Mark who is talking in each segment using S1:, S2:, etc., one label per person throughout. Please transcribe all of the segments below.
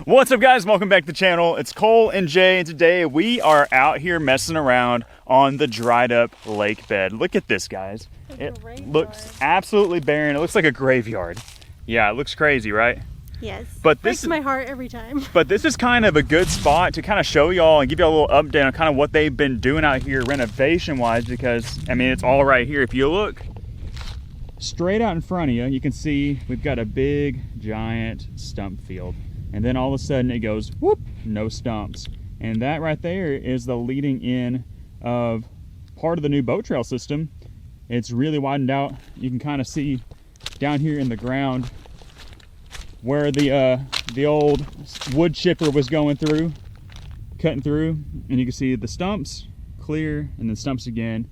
S1: What's up, guys? Welcome back to the channel. It's Cole and Jay, and today we are out here messing around on the dried up lake bed. Look at this, guys. It looks absolutely barren. It looks like a graveyard. Yeah, it looks crazy, right?
S2: Yes.
S1: But
S2: breaks my heart every time.
S1: But this is kind of a good spot to kind of show y'all and give y'all a little update on kind of what they've been doing out here renovation wise, because I mean it's all right here. If you look straight out in front of you, you can see we've got a big giant stump field, and then all of a sudden it goes whoop, no stumps, and that right there is the leading in of part of the new boat trail system. It's really widened out. You can kind of see down here in the ground where the old wood chipper was going through, cutting through, and you can see the stumps clear and then stumps again.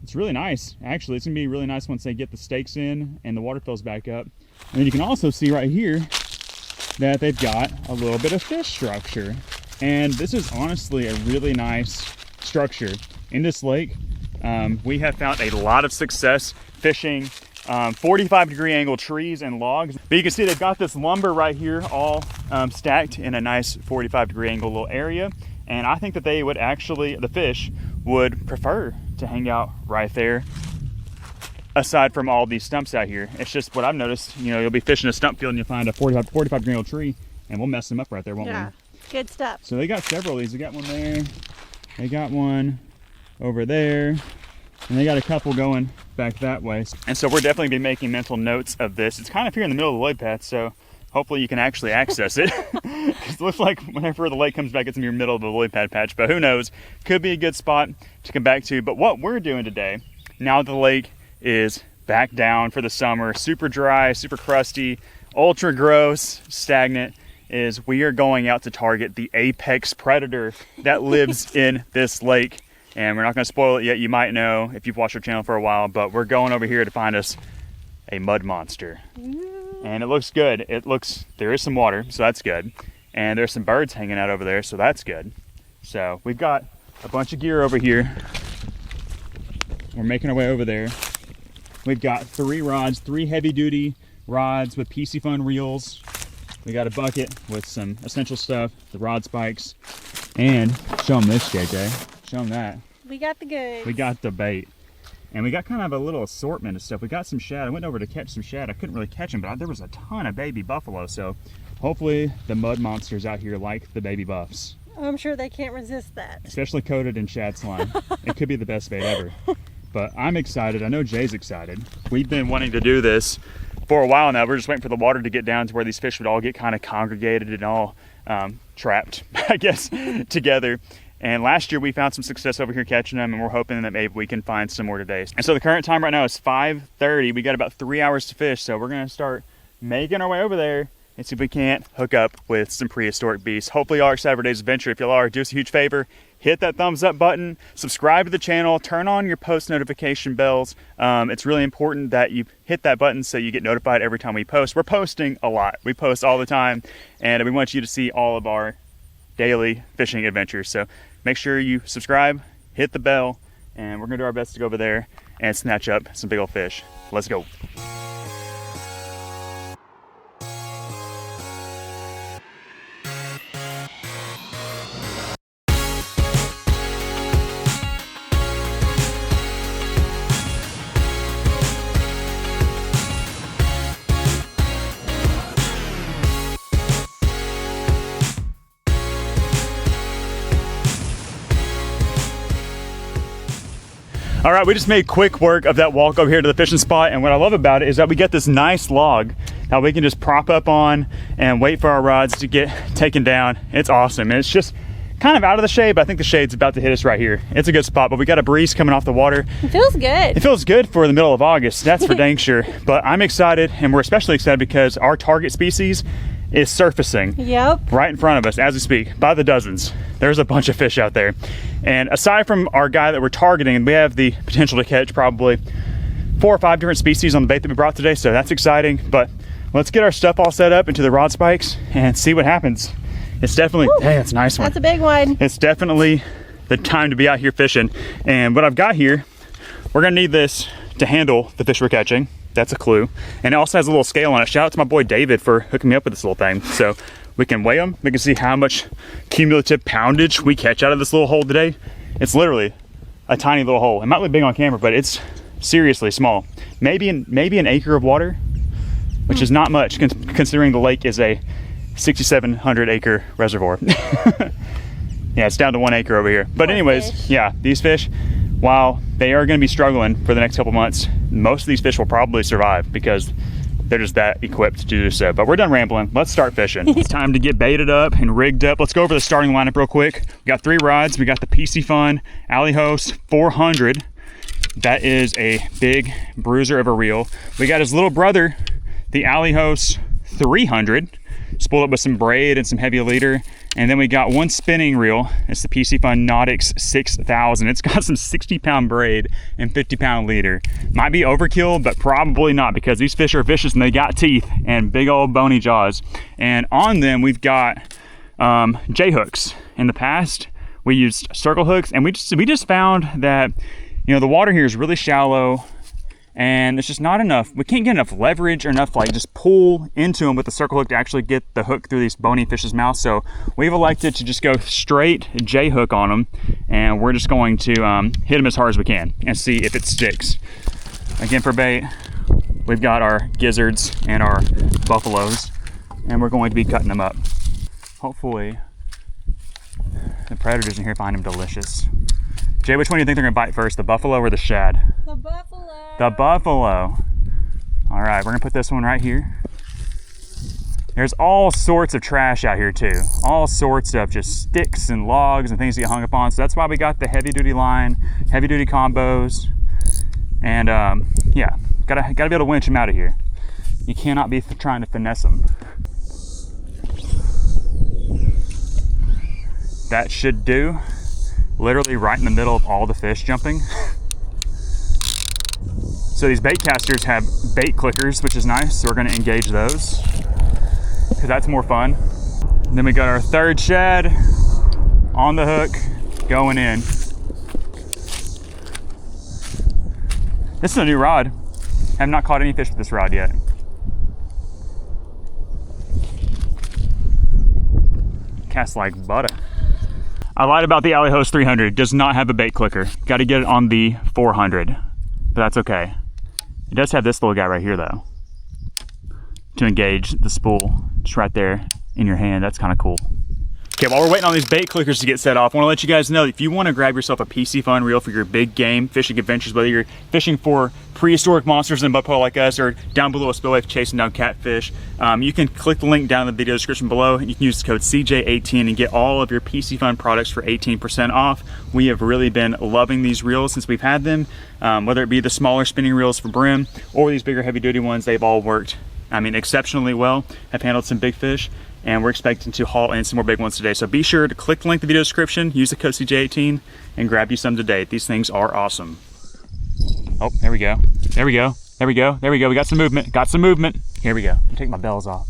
S1: It's really nice. Actually, it's gonna be really nice once they get the stakes in and the water fills back up. And then you can also see right here that they've got a little bit of fish structure. And this is honestly a really nice structure. In this lake, we have found a lot of success fishing 45-degree angle trees and logs. But you can see they've got this lumber right here all stacked in a nice 45-degree angle little area. And I think that they would actually, the fish would prefer to hang out right there aside from all these stumps out here. It's just what I've noticed, you know, you'll be fishing a stump field and you'll find a 45-degree angle tree and we'll mess them up right there, won't we?
S2: Yeah, good stuff.
S1: So they got several of these. They got one there, they got one over there, and they got a couple going back that way. And so we're definitely be making mental notes of this. It's kind of here in the middle of the lake path, so hopefully you can actually access it. Because it looks like whenever the lake comes back, it's in your middle of the lily pad patch, but who knows? Could be a good spot to come back to. But what we're doing today, now that the lake is back down for the summer, super dry, super crusty, ultra gross, stagnant, is we are going out to target the apex predator that lives in this lake. And we're not going to spoil it yet. You might know if you've watched our channel for a while, but we're going over here to find us a mud monster. And it looks good. There is some water, so that's good. And there's some birds hanging out over there, so that's good. So we've got a bunch of gear over here. We're making our way over there. We've got 3 rods, 3 heavy duty rods with PC Fun reels. We got a bucket with some essential stuff, the rod spikes, and show them this, JJ. Show them that.
S2: We got the goods.
S1: We got the bait. And we got kind of a little assortment of stuff. We got some shad. I went over to catch some shad. I couldn't really catch them, but there was a ton of baby buffalo. So hopefully the mud monsters out here like the baby buffs.
S2: I'm sure they can't resist that.
S1: Especially coated in shad slime. It could be the best bait ever. But I'm excited. I know Jay's excited. We've been wanting to do this for a while now. We're just waiting for the water to get down to where these fish would all get kind of congregated and all trapped, I guess, together. And last year we found some success over here catching them, and we're hoping that maybe we can find some more today. And so the current time right now is 5:30. We got about 3 hours to fish, so we're gonna start making our way over there and see if we can't hook up with some prehistoric beasts. Hopefully y'all are excited for today's adventure. If y'all are, do us a huge favor, hit that thumbs up button, subscribe to the channel, turn on your post notification bells. It's really important that you hit that button so you get notified every time we post. We're posting a lot. We post all the time, and we want you to see all of our daily fishing adventures. So make sure you subscribe, hit the bell, and we're gonna do our best to go over there and snatch up some big old fish. Let's go. All right, we just made quick work of that walk over here to the fishing spot, and what I love about it is that we get this nice log that we can just prop up on and wait for our rods to get taken down. It's awesome, and it's just kind of out of the shade, but I think the shade's about to hit us right here. It's a good spot, but we got a breeze coming off the water.
S2: It feels good.
S1: It feels good for the middle of August, that's for dang sure. But I'm excited, and we're especially excited because our target species is surfacing right in front of us as we speak by the dozens. There's a bunch of fish out there, and aside from our guy that we're targeting, we have the potential to catch probably 4 or 5 different species on the bait that we brought today, so that's exciting. But let's get our stuff all set up into the rod spikes and see what happens. It's definitely, hey, that's a nice one.
S2: That's a big one.
S1: It's definitely the time to be out here fishing. And what I've got here, we're gonna need this to handle the fish we're catching. That's a clue. And it also has a little scale on it. Shout out to my boy David for hooking me up with this little thing. So We can weigh them. We can see how much cumulative poundage we catch out of this little hole today. It's literally a tiny little hole. It might look big on camera, but it's seriously small. Maybe an acre of water, which is not much considering the lake is a 6,700 acre reservoir. Yeah, it's down to 1 acre over here. But anyways, yeah, these fish, while they are going to be struggling for the next couple months, most of these fish will probably survive because they're just that equipped to do so. But we're done rambling. Let's start fishing. It's time to get baited up and rigged up. Let's go over the starting lineup real quick. We got 3 rods. We got the PC Fun Alley Host 400. That is a big bruiser of a reel. We got his little brother, the Alley Host 300. Spooled up with some braid and some heavy leader. And then we got 1 spinning reel. It's the PC Fun Nautix 6000. It's got some 60-pound braid and 50-pound leader. Might be overkill, but probably not because these fish are vicious and they got teeth and big old bony jaws. And on them, we've got J-hooks. In the past, we used circle hooks, and we just found that, you know, the water here is really shallow and it's just not enough. We can't get enough leverage or enough like just pull into them with the circle hook to actually get the hook through these bony fish's mouth. So we've elected to just go straight J hook on them, and we're just going to hit them as hard as we can and see if it sticks. Again, for bait, we've got our gizzards and our buffaloes, and we're going to be cutting them up. Hopefully the predators in here find them delicious. Jay, which one do you think they're gonna bite first, the buffalo or the shad?
S2: The buffalo.
S1: The buffalo. All right, we're gonna put this one right here. There's all sorts of trash out here too. All sorts of just sticks and logs and things to get hung up on. So that's why we got the heavy duty line, heavy duty combos. And yeah, gotta be able to winch them out of here. You cannot be trying to finesse them. That should do. Literally right in the middle of all the fish jumping. So these bait casters have bait clickers, which is nice. So we're gonna engage those because that's more fun. And then we got our 3rd shad on the hook going in. This is a new rod. I have not caught any fish with this rod yet. Cast like butter. I lied about the Alley Host 300. Does not have a bait clicker. Got to get it on the 400, but that's okay. It does have this little guy right here though, to engage the spool just right there in your hand. That's kind of cool. Okay, while we're waiting on these bait clickers to get set off, I want to let you guys know that if you want to grab yourself a PC Fun reel for your big game fishing adventures, whether you're fishing for prehistoric monsters in bucktail like us or down below a spillway chasing down catfish, you can click the link down in the video description below and you can use the code CJ18 and get all of your PC Fun products for 18% off. We have really been loving these reels since we've had them, whether it be the smaller spinning reels for brim or these bigger heavy duty ones. They've all worked, I mean, exceptionally well, have handled some big fish, and we're expecting to haul in some more big ones today. So be sure to click the link in the video description, use the code CJ18, and grab you some today. These things are awesome. Oh, there we go. There we go. There we go. There we go. We got some movement. Got some movement. Here we go. I'm taking my bells off.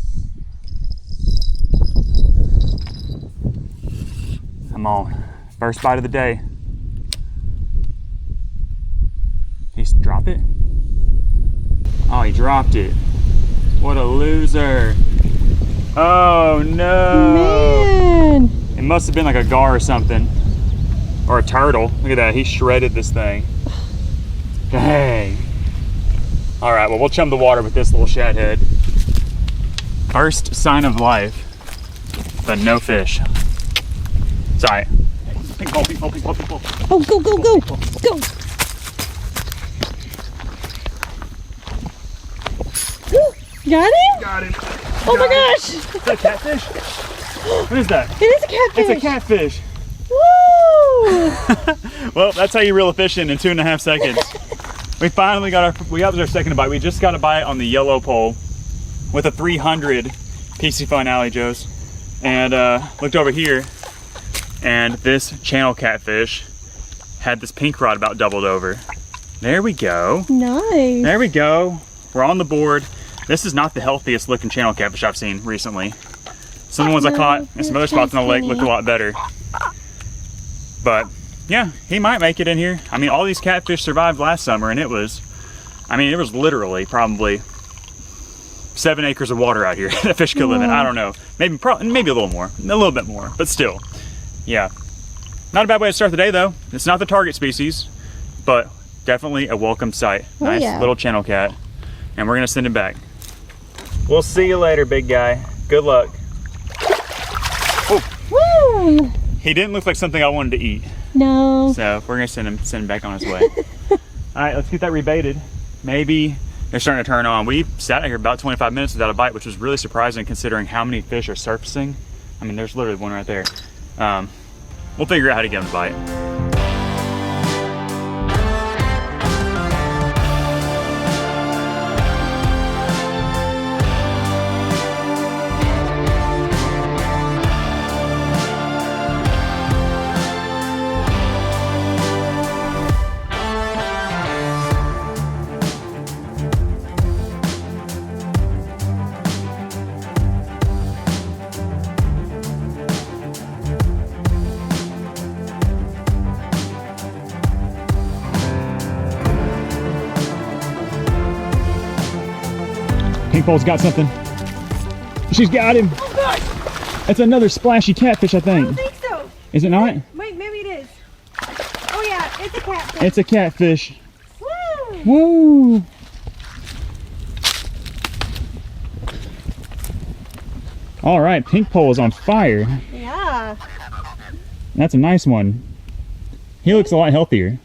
S1: Come on. First bite of the day. He's dropped it. Oh, he dropped it. What a loser. Oh no.
S2: Man.
S1: It must have been like a gar or something. Or a turtle. Look at that. He shredded this thing. Dang. All right, well, we'll chum the water with this little shad head. First sign of life, but no fish. It's all right. Pink pole, pink pole, pink pole, pink pole.
S2: Oh, go, go, go, go. Got him?
S1: Got him.
S2: Oh my gosh.
S1: Is that a catfish? What is that?
S2: It is a catfish.
S1: It's a catfish.
S2: Woo!
S1: Well, that's how you reel a fish in 2.5 seconds. We finally got our second bite. We just got a bite on the yellow pole with a 300 PC Fun Alley Joe's, and looked over here, and this channel catfish had this pink rod about doubled over. There we go.
S2: Nice.
S1: There we go. We're on the board. This is not the healthiest looking channel catfish I've seen recently. Some of the ones I caught in some other spots in the lake looked a lot better. But yeah, he might make it in here. I mean, all these catfish survived last summer, and it was literally probably 7 acres of water out here that fish could live in. I don't know. Maybe a little more. A little bit more. But still. Yeah. Not a bad way to start the day though. It's not the target species, but definitely a welcome sight. Nice little channel cat. And we're gonna send him back. We'll see you later, big guy. Good luck. Oh.
S2: Woo!
S1: He didn't look like something I wanted to eat.
S2: No.
S1: So we're gonna send him back on his way. All right, let's get that rebaited. Maybe they're starting to turn on. We sat out here about 25 minutes without a bite, which was really surprising considering how many fish are surfacing. I mean, there's literally one right there. We'll figure out how to get him to bite. Pinkpole's got something. She's got him.
S2: Oh God!
S1: That's another splashy catfish, I
S2: I
S1: think.
S2: don't think so.
S1: Is it not?
S2: Wait, maybe it is. Oh yeah, it's a catfish.
S1: It's a catfish.
S2: Woo!
S1: Woo! All right, Pinkpole is on fire.
S2: Yeah.
S1: That's a nice one. He looks a lot healthier.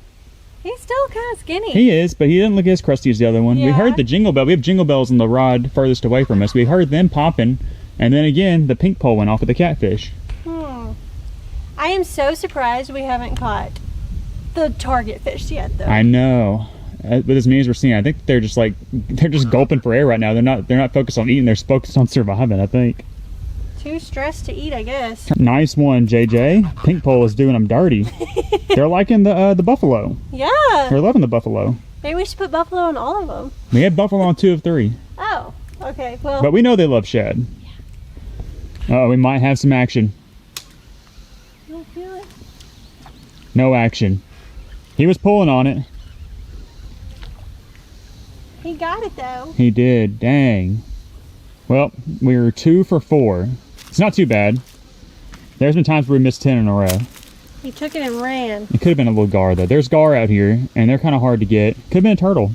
S2: He's still kind of skinny.
S1: He is, but he didn't look as crusty as the other one. We
S2: Yeah.
S1: heard the jingle bell. We have jingle bells on the rod furthest away from us. We heard them popping, and then again, the Pinkpole went off with the catfish.
S2: I am so surprised we haven't caught the target fish yet, though.
S1: I know. But as many as we're seeing, I think they're just gulping for air right now. They're not focused on eating. They're focused on surviving, I think.
S2: Too stressed to eat, I guess.
S1: Nice one, JJ. Pinkpole is doing them dirty. They're liking the buffalo.
S2: Yeah.
S1: They're loving the buffalo.
S2: Maybe we should put buffalo on all of them.
S1: We had buffalo on 2 of 3.
S2: Oh, okay. Well,
S1: But we know they love shad. Uh-oh, we might have some action.
S2: you don't feel it?
S1: No action. He was pulling on it.
S2: He got it, though.
S1: He did. Dang. Well, we were 2 for 4. It's not too bad. There's been times where we missed 10 in a row.
S2: He took it and ran.
S1: It could have been a little gar, though. There's gar out here, and they're kind of hard to get. Could have been a turtle.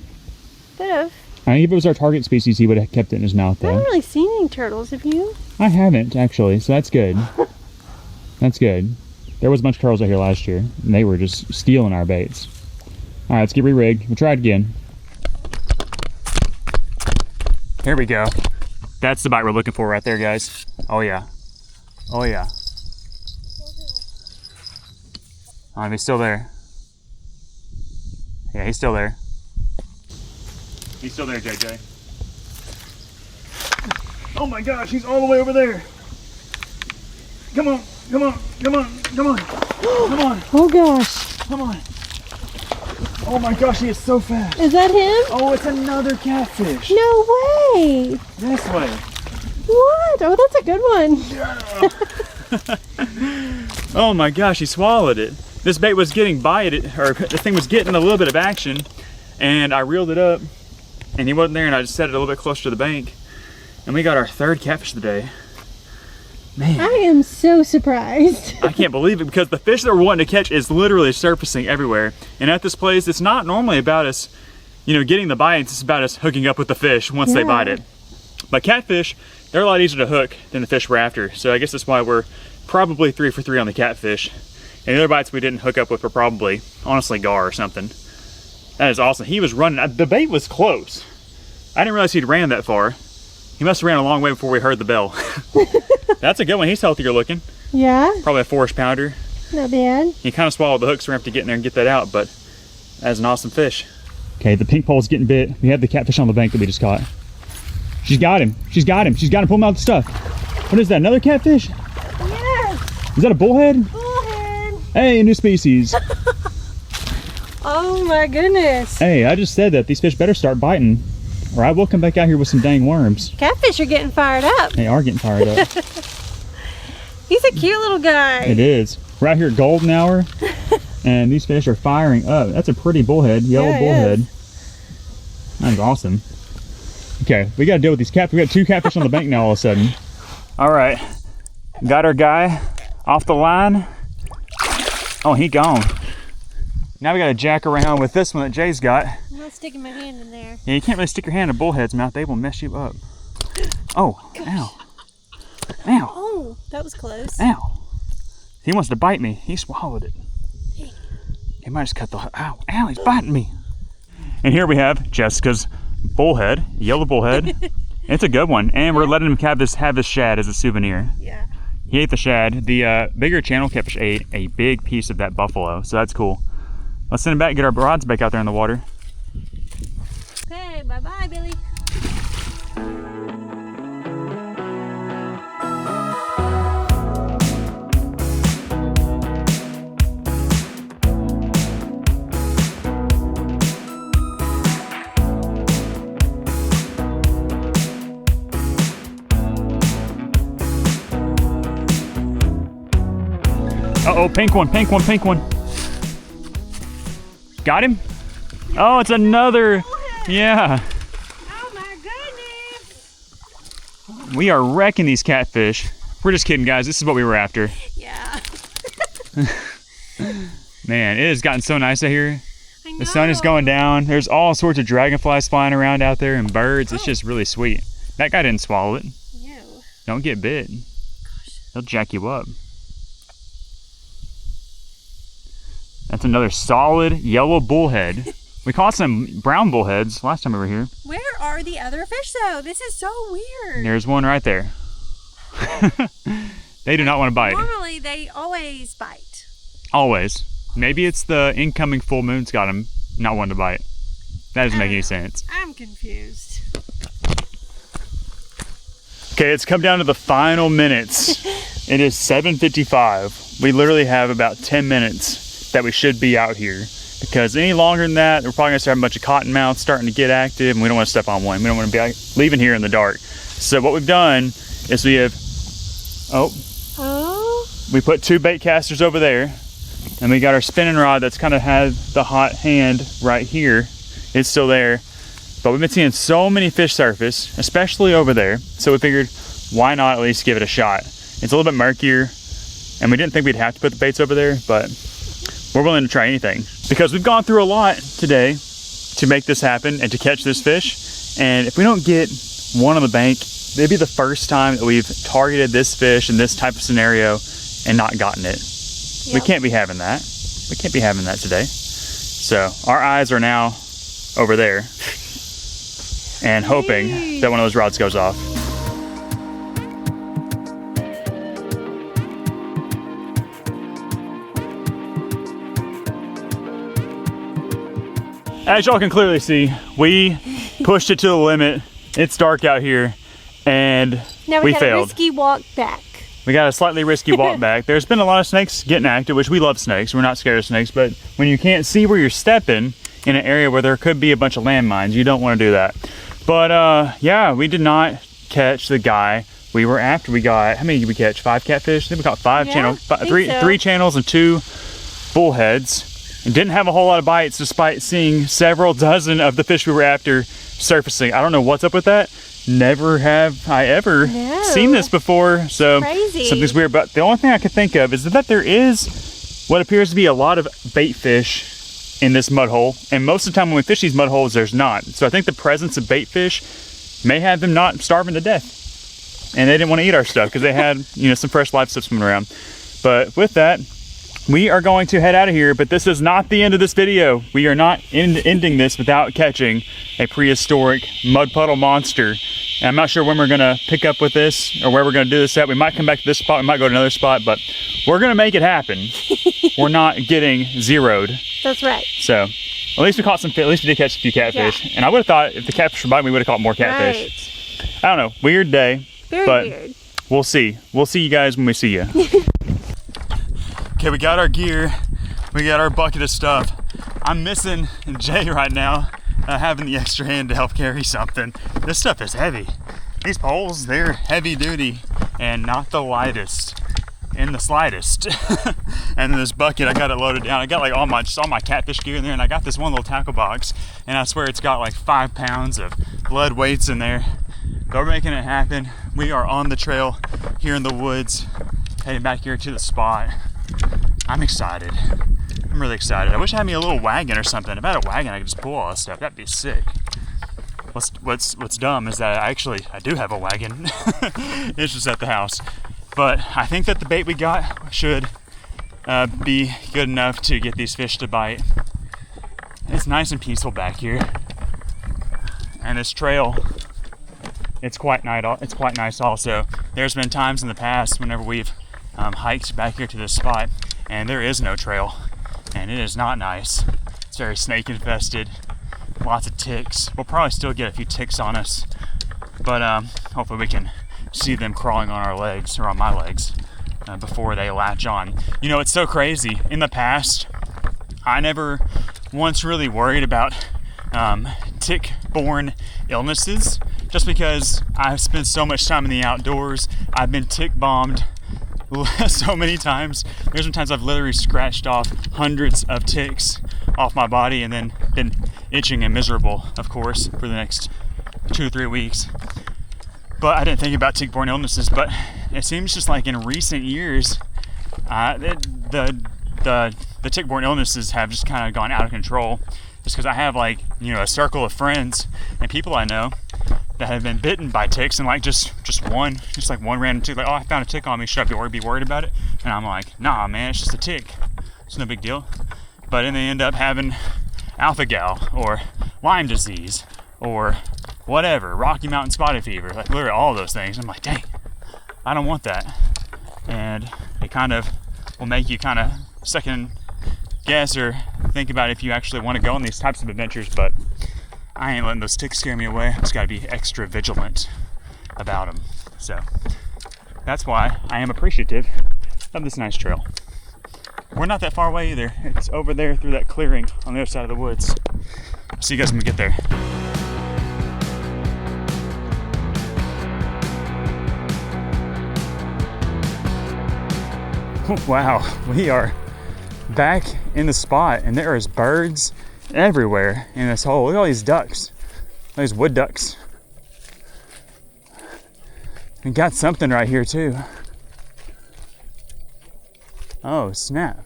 S2: Could have.
S1: I think if it was our target species, he would have kept it in his mouth,
S2: I
S1: though.
S2: haven't really seen any turtles, have you?
S1: I haven't, actually, so that's good. That's good. There was a bunch of turtles out here last year, and they were just stealing our baits. All right, let's get re-rigged. We'll try it again. Here we go. That's the bite we're looking for right there, guys. Oh, yeah. Oh, yeah. Oh, he's still there. Yeah, he's still there. He's still there, JJ. Oh my gosh, he's all the way over there. Come on, come on, come on, come on. Come on,
S2: Oh gosh.
S1: come on. Oh my gosh, he is so fast.
S2: Is that him?
S1: Oh, it's another catfish.
S2: No way.
S1: This way.
S2: What? Oh, that's a good one.
S1: Oh my gosh, he swallowed it. This bait was getting bited, or the thing was getting a little bit of action, and I reeled it up, and he wasn't there, and I just set it a little bit closer to the bank, and we got our 3rd catfish of the day. Man,
S2: I am so surprised.
S1: I can't believe it, because the fish that we're wanting to catch is literally surfacing everywhere. And at this place, it's not normally about us, getting the bites. It's about us hooking up with the fish once they bite it. But catfish, they're a lot easier to hook than the fish we're after. So I guess that's why we're probably 3 for 3 on the catfish. And the other bites we didn't hook up with were probably, honestly, gar or something. That is awesome. He was running. The bait was close. I didn't realize he'd ran that far. He must have ran a long way before we heard the bell. That's a good one. He's healthier looking.
S2: Yeah?
S1: Probably a 4-inch pounder.
S2: Not bad.
S1: He kind of swallowed the hook, so we're going to have to get in there and get that out, but that's an awesome fish. Okay, the pink pole's getting bit. We have the catfish on the bank that we just caught. She's got him. She's got him. She's got him. Pull him out the stuff. What is that? Another catfish?
S2: Yes.
S1: Is that a bullhead?
S2: Bullhead.
S1: Hey, a new species.
S2: Oh my goodness.
S1: Hey, I just said that these fish better start biting, or I will come back out here with some dang worms.
S2: Catfish are getting fired up.
S1: They are getting fired up.
S2: He's a cute little guy.
S1: It is. We're out here at golden hour, and these fish are firing up. That's a pretty bullhead, yellow
S2: Yeah, it
S1: bullhead.
S2: is.
S1: That's awesome. Okay, we gotta deal with these catfish. We got 2 catfish on the bank now all of a sudden. All right, got our guy off the line. Oh, he gone. Now we gotta jack around with this one that Jay's got.
S2: I'm not sticking my hand in there.
S1: Yeah, you can't really stick your hand in a bullhead's mouth. They will mess you up. Oh, gosh. Ow. Ow.
S2: Oh, that was close.
S1: Ow. He wants to bite me. He swallowed it. He might just cut the, ow, ow, he's biting me. And here we have Jessica's bullhead, yellow bullhead. It's a good one. And we're letting him have this shad as a souvenir.
S2: Yeah.
S1: He ate the shad. The bigger channel catfish ate a big piece of that buffalo, so that's cool. Let's send him back and get our rods back out there in the water.
S2: Okay, bye-bye, Billy.
S1: Uh-oh, pink one, pink one, pink one. Got him? Oh, it's another, yeah.
S2: Oh my goodness.
S1: We are wrecking these catfish. We're just kidding, guys. This is what we were after.
S2: Yeah.
S1: Man, it has gotten so nice out here.
S2: I know.
S1: The sun is going down. There's all sorts of dragonflies flying around out there and birds. It's just really sweet. That guy didn't swallow it.
S2: No.
S1: Don't get bit.
S2: Gosh.
S1: They'll jack you up. That's another solid yellow bullhead. We caught some brown bullheads last time we were here.
S2: Where are the other fish though? This is so weird.
S1: There's one right there. They do not want to bite.
S2: Normally they always bite.
S1: Always. Maybe it's the incoming full moon's got them not wanting to bite. That doesn't make any sense.
S2: I'm confused.
S1: Okay, it's come down to the final minutes. It is 7:55. We literally have about 10 minutes that we should be out here, because any longer than that, we're probably gonna start having a bunch of cottonmouths starting to get active, and we don't want to step on one. We don't want to be leaving here in the dark. So what we've done is we have, we put 2 bait casters over there, and we got our spinning rod that's kind of had the hot hand right here. It's still there, but we've been seeing so many fish surface, especially over there. So we figured, why not at least give it a shot? It's a little bit murkier, and we didn't think we'd have to put the baits over there, but we're willing to try anything, because we've gone through a lot today to make this happen and to catch this fish. And if we don't get one on the bank, it'd be the first time that we've targeted this fish in this type of scenario and not gotten it. Yep. We can't be having that. We can't be having that today. So our eyes are now over there and hoping that one of those rods goes off. As y'all can clearly see, we pushed it to the limit. It's dark out here, and
S2: now
S1: we
S2: got
S1: failed.
S2: A risky walk back.
S1: We got a slightly risky walk back. There's been a lot of snakes getting active, which we love snakes. We're not scared of snakes, but when you can't see where you're stepping in an area where there could be a bunch of landmines, you don't want to do that. But yeah, we did not catch the guy we were after. We got, how many did we catch? 5 catfish? I think we caught 5 channels, three channels and 2 bullheads. And didn't have a whole lot of bites despite seeing several dozen of the fish we were after surfacing. I don't know what's up with that. Never have I ever seen this before. So something's weird. But the only thing I could think of is that there is what appears to be a lot of bait fish in this mud hole. And most of the time when we fish these mud holes, there's not. So I think the presence of bait fish may have them not starving to death. And they didn't want to eat our stuff because they had, you know, some fresh live stuff swimming around. But with that, we are going to head out of here, but this is not the end of this video. We are not ending this without catching a prehistoric mud puddle monster. And I'm not sure when we're gonna pick up with this or where we're gonna do this at. We might come back to this spot, we might go to another spot, but we're gonna make it happen. We're not getting zeroed.
S2: That's right.
S1: So at least we caught some, at least we did catch a few catfish. Yeah. And I would have thought if the catfish were biting, we would have caught more catfish. Right. I don't know, weird day.
S2: Very weird.
S1: We'll see. We'll see you guys when we see you. Okay, we got our gear, we got our bucket of stuff. I'm missing Jay right now, having the extra hand to help carry something. This stuff is heavy. These poles, they're heavy duty and not the lightest. in the slightest. And then this bucket, I got it loaded down. I got like all my catfish gear in there, and I got this one little tackle box, and I swear it's got like 5 pounds of lead weights in there. But we're making it happen. We are on the trail here in the woods, heading back here to the spot. I'm excited. I'm really excited. I wish I had me a little wagon or something. If I had a wagon, I could just pull all this stuff. That'd be sick. What's dumb is that I do have a wagon. It's just at the house. But I think that the bait we got should be good enough to get these fish to bite. It's nice and peaceful back here. And this trail, it's quite nice also. There's been times in the past whenever we've hiked back here to this spot, and there is no trail, and it is not nice. It's very snake infested, lots of ticks. We'll probably still get a few ticks on us, but hopefully we can see them crawling on our legs, or on my legs, before they latch on. You know, it's so crazy. In the past, I never once really worried about tick-borne illnesses, just because I've spent so much time in the outdoors. I've been tick-bombed so many times. There's been times I've literally scratched off hundreds of ticks off my body and then been itching and miserable, of course, for the next 2 or 3 weeks. But I didn't think about tick-borne illnesses. But it seems just like in recent years, the tick-borne illnesses have just kind of gone out of control. Just because I have, like, you know, a circle of friends and people I know that have been bitten by ticks, and like just one random tick, like, oh, I found a tick on me, should I be worried about it? And I'm like, nah, man, it's just a tick, it's no big deal. But then they end up having alpha-gal or Lyme disease or whatever, Rocky Mountain spotted fever, like literally all of those things. I'm like, dang, I don't want that. And it kind of will make you kind of second guess or think about if you actually want to go on these types of adventures. But I ain't letting those ticks scare me away. I just gotta be extra vigilant about them. So that's why I am appreciative of this nice trail. We're not that far away either. It's over there through that clearing on the other side of the woods. I'll see you guys when we get there. Wow, we are back in the spot, and there is birds everywhere in this hole. Look at all these ducks, these wood ducks. We got something right here too. Oh snap.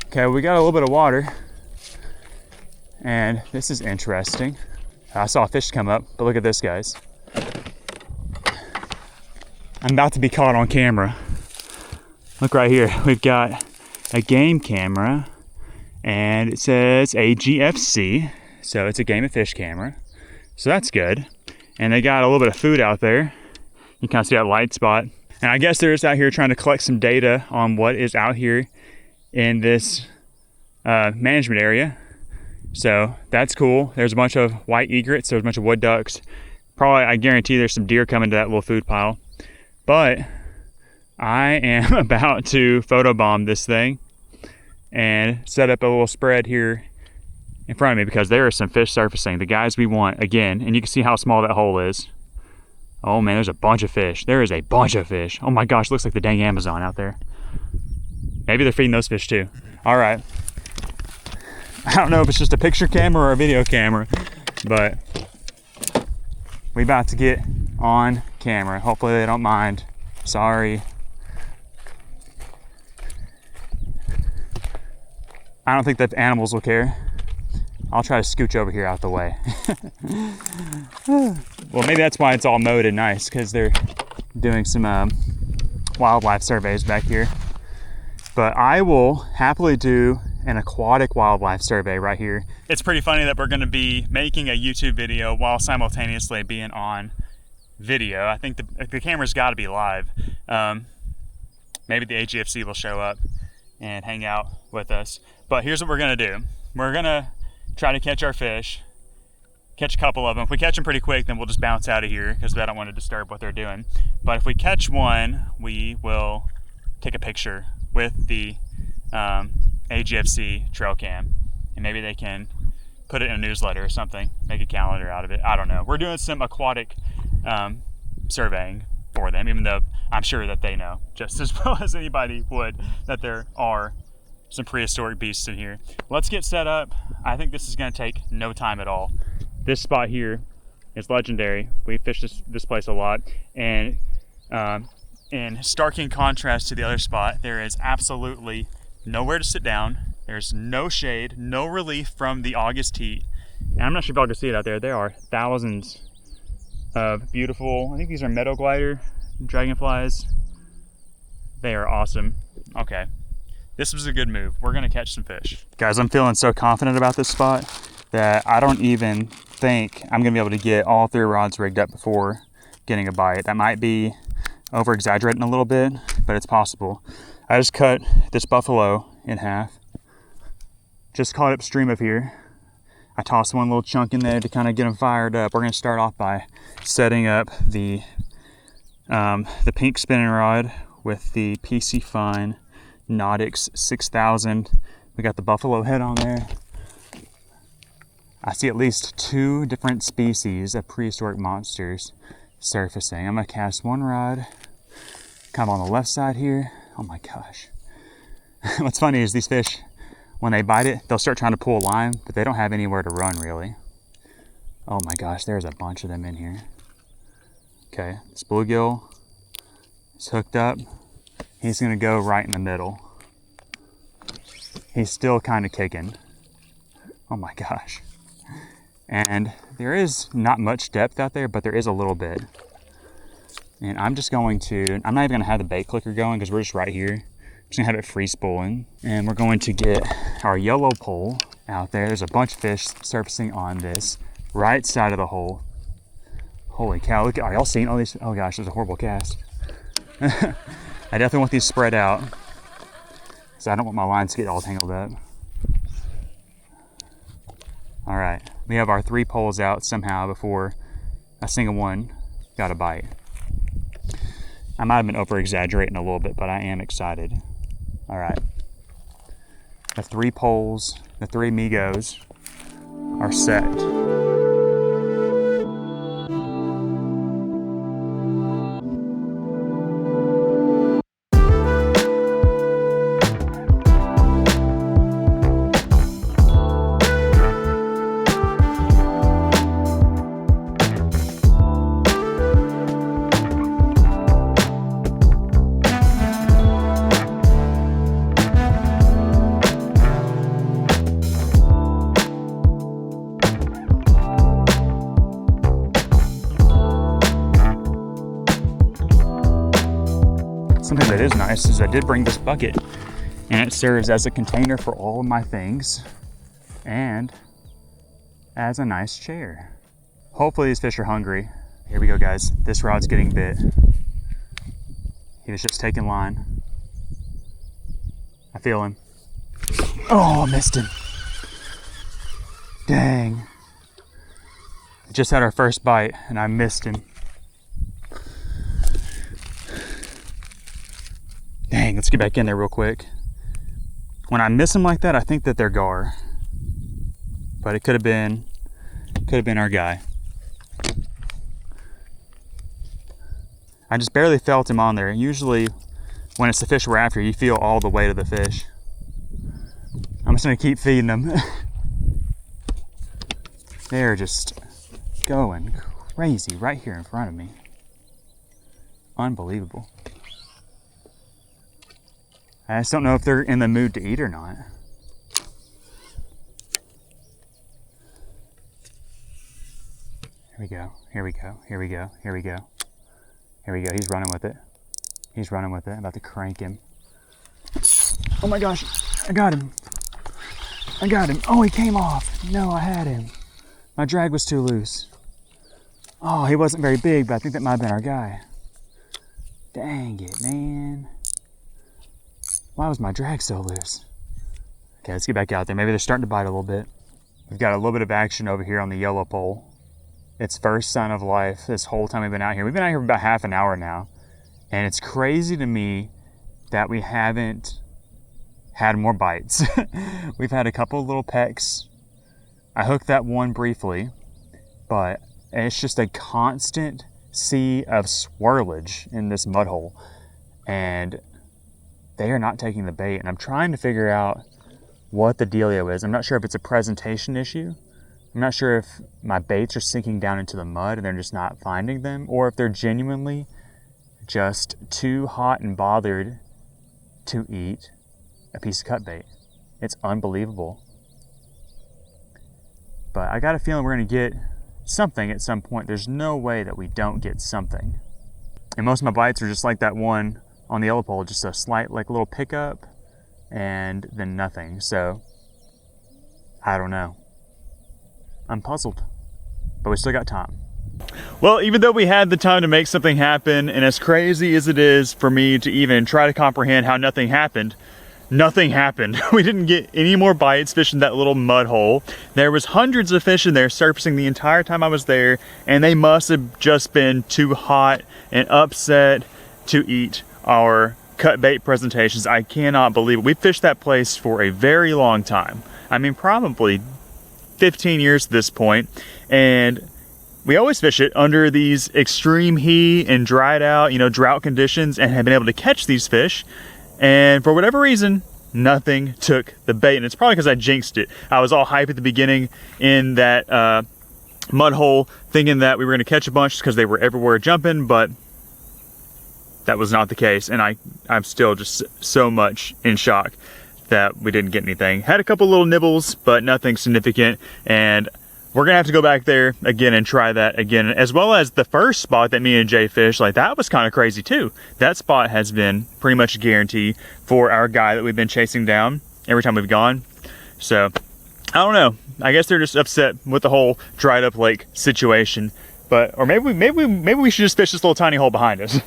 S1: Okay, we got a little bit of water, and this is interesting. I saw a fish come up, but look at this, guys. I'm about to be caught on camera. Look right here, we've got a game camera, and it says AGFC, so it's a game of fish camera, so that's good. And they got a little bit of food out there. You can kind of see that light spot, and I guess they're just out here trying to collect some data on what is out here in this management area. So that's cool. There's a bunch of white egrets, there's a bunch of wood ducks. Probably, I guarantee there's some deer coming to that little food pile. But I am about to photobomb this thing and set up a little spread here in front of me, because there are some fish surfacing, the guys we want again, and you can see how small that hole is. Oh man, there's a bunch of fish. There is a bunch of fish. Oh my gosh, looks like the dang Amazon out there. Maybe they're feeding those fish too. All right. I don't know if it's just a picture camera or a video camera, but we about to get on camera. Hopefully they don't mind. Sorry. I don't think that the animals will care. I'll try to scooch over here out the way. Well, maybe that's why it's all mowed and nice, because they're doing some wildlife surveys back here. But I will happily do an aquatic wildlife survey right here. It's pretty funny that we're going to be making a YouTube video while simultaneously being on video. I think the camera's got to be live. Maybe the AGFC will show up and hang out with us. But here's what we're going to do. We're going to try to catch our fish, catch a couple of them. If we catch them pretty quick, then we'll just bounce out of here, because I don't want to disturb what they're doing. But if we catch one, we will take a picture with the AGFC trail cam, and maybe they can put it in a newsletter or something, make a calendar out of it. I don't know. We're doing some aquatic surveying for them, even though I'm sure that they know just as well as anybody would that there are some prehistoric beasts in here. Let's get set up. I think this is gonna take no time at all. This spot here is legendary. We fished this place a lot, and in starking contrast to the other spot, there is absolutely nowhere to sit down. There's no shade, no relief from the August heat. And I'm not sure if y'all can see it out there. There are thousands of beautiful, I think these are meadow glider dragonflies. They are awesome. Okay, this was a good move. We're gonna catch some fish. Guys, I'm feeling so confident about this spot that I don't even think I'm gonna be able to get all 3 rods rigged up before getting a bite. That might be over exaggerating a little bit, but it's possible. I just cut this buffalo in half. Just caught upstream of here. I tossed one little chunk in there to kind of get them fired up. We're gonna start off by setting up the pink spinning rod with the PC Fine Nautix 6000. We got the buffalo head on there. I see at least 2 different species of prehistoric monsters surfacing. I'm gonna cast one rod, kind of on the left side here. Oh my gosh. What's funny is these fish, when they bite it, they'll start trying to pull a line, but they don't have anywhere to run really. Oh my gosh, there's a bunch of them in here. Okay, this bluegill is hooked up. He's gonna go right in the middle. He's still kind of kicking. Oh my gosh. And there is not much depth out there, but there is a little bit. And I'm just going to, I'm not even gonna have the bait clicker going because we're just right here. Just gonna have it free spooling. And we're going to get our yellow pole out there. There's a bunch of fish surfacing on this right side of the hole. Holy cow, look, are y'all seeing all these? Oh gosh, there's a horrible cast. I definitely want these spread out because I don't want my lines to get all tangled up. All right, we have our 3 poles out somehow before a single one got a bite. I might have been over exaggerating a little bit, but I am excited. All right, the 3 poles, the 3 amigos are set. Something that is nice is I did bring this bucket, and it serves as a container for all of my things and as a nice chair. Hopefully these fish are hungry. Here we go, guys. This rod's getting bit. He was just taking line. I feel him. Oh, I missed him. Dang. I just had our first bite and I missed him. Dang, let's get back in there real quick. When I miss them like that, I think that they're gar. But it could have been our guy. I just barely felt him on there. Usually when it's the fish we're after, you feel all the weight of the fish. I'm just gonna keep feeding them. They're just going crazy right here in front of me. Unbelievable. I just don't know if they're in the mood to eat or not. Here we go, here we go, here we go, here we go. Here we go, he's running with it. He's running with it, I'm about to crank him. Oh my gosh, I got him. I got him. Oh, he came off. No, I had him. My drag was too loose. Oh, he wasn't very big, but I think that might have been our guy. Dang it, man. Why was my drag so loose? Okay, let's get back out there. Maybe they're starting to bite a little bit. We've got a little bit of action over here on the yellow pole. Its first sign of life this whole time we've been out here. We've been out here for about half an hour now. And it's crazy to me that we haven't had more bites. We've had a couple of little pecks. I hooked that one briefly, but it's just a constant sea of swirlage in this mud hole, and they are not taking the bait. And I'm trying to figure out what the dealio is. I'm not sure if it's a presentation issue. I'm not sure if my baits are sinking down into the mud and they're just not finding them, or if they're genuinely just too hot and bothered to eat a piece of cut bait. It's unbelievable. But I got a feeling we're gonna get something at some point. There's no way that we don't get something. And most of my bites are just like that one on the yellow pole, just a slight, like a little pickup and then nothing. So I don't know. I'm puzzled, but we still got time. Well, even though we had the time to make something happen, and as crazy as it is for me to even try to comprehend how nothing happened, nothing happened. We didn't get any more bites fishing that little mud hole. There was hundreds of fish in there surfacing the entire time I was there, and they must have just been too hot and upset to eat our cut bait presentations. I cannot believe it. We fished that place for a very long time. I mean, probably 15 years at this point, and we always fish it under these extreme heat and dried out, drought conditions, and have been able to catch these fish. And for whatever reason, nothing took the bait. And it's probably because I jinxed it. I was all hype at the beginning in that mud hole, thinking that we were going to catch a bunch because they were everywhere jumping, but that was not the case. And I'm still just so much in shock that we didn't get anything. Had a couple little nibbles, but nothing significant. And we're gonna have to go back there again and try that again, as well as the first spot that me and Jay fished. Like, that was kind of crazy too. That spot has been pretty much a guarantee for our guy that we've been chasing down every time we've gone. So I don't know. I guess they're just upset with the whole dried up lake situation. But, or maybe we should just fish this little tiny hole behind us.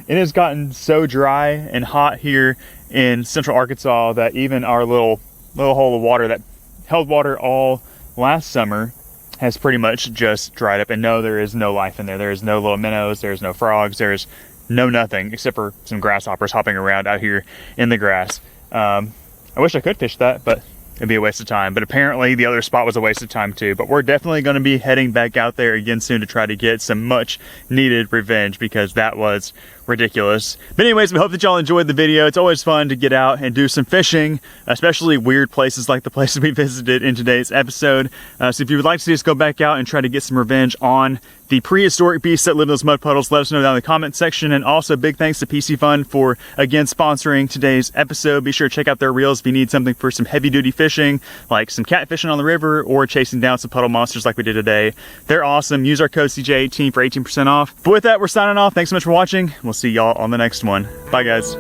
S1: It has gotten so dry and hot here in central Arkansas that even our little hole of water that held water all last summer has pretty much just dried up. And no, there is no life in there. There is no little minnows, there's no frogs, there's no nothing except for some grasshoppers hopping around out here in the grass. I wish I could fish that, but it'd be a waste of time. But apparently the other spot was a waste of time too. But we're definitely going to be heading back out there again soon to try to get some much needed revenge, because that was ridiculous. But anyways, we hope that y'all enjoyed the video. It's always fun to get out and do some fishing, especially weird places like the places we visited in today's episode. So if you would like to see us go back out and try to get some revenge on the prehistoric beasts that live in those mud puddles, let us know down in the comment section. And also big thanks to PC Fun for again sponsoring today's episode. Be sure to check out their reels if you need something for some heavy duty fishing, like some catfishing on the river or chasing down some puddle monsters like we did today. They're awesome. Use our code CJ18 for 18% off. But with that, we're signing off. Thanks so much for watching. We'll see y'all on the next one. Bye guys.